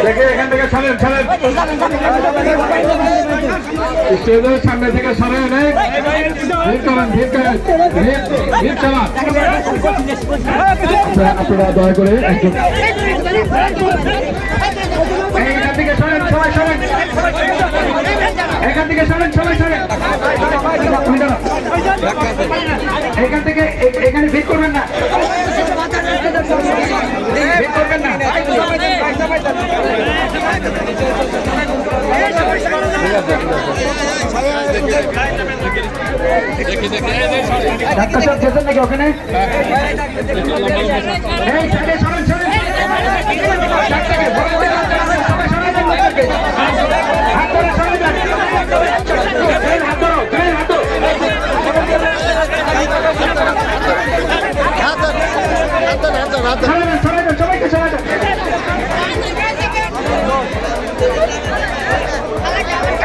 দেখে এখান থেকে সরেন সরেন স্টেজের সামনে থেকে সরে নেই ভিড় করেন ভিড় করেন ভিড় চালান আপনারা দয়া করে একজন এখান থেকে সরেন সবাই সরেন এখান থেকে সরেন সবাই সরেন এখান থেকে এখানে ভিড় করবেন না ভিড় করবেন না ডাক্তার সাহেব যেতেন নাকি ওখানে এই সাইডে সরেন সরেন হাত ধরে সরে যান হাত ধরো সবাইকে সরে যান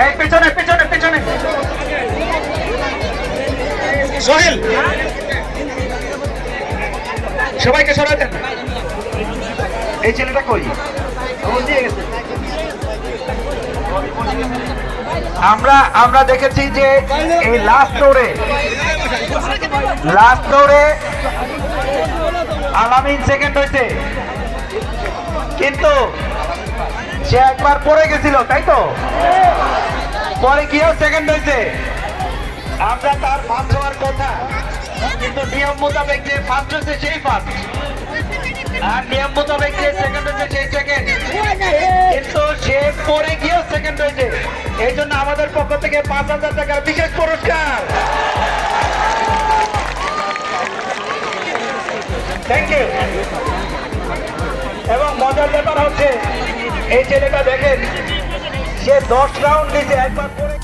এই পিছনে পিছনে পিছনে সোহেল সবাইকে সরাই দেন এই ছেলেটা কই আমরা দেখেছি যে এই লাস্ট দৌড়ে আলামিন সেকেন্ড হয়েছে কিন্তু সে একবার পড়ে গেছিল তাই তো পরে গিয়েও সেকেন্ড হয়েছে আমরা তার ফার্স্ট হওয়ার কথা কিন্তু নিয়ম মোতাবেক যে ফার্স্ট হয়েছে সেই ফার্স্ট আর নিয়ম মোতাবেক যে সেকেন্ড হয়েছে সেই সেকেন্ড কিন্তু সে পরে গিয়েও সেকেন্ড হয়েছে এই জন্য আমাদের পক্ষ থেকে 5,000 টাকার বিশেষ পুরস্কার থ্যাংক ইউ এবং মজার ব্যাপার হচ্ছে এই ছেলেটা দেখেন সে 10 রাউন্ড দিতে একবার পরে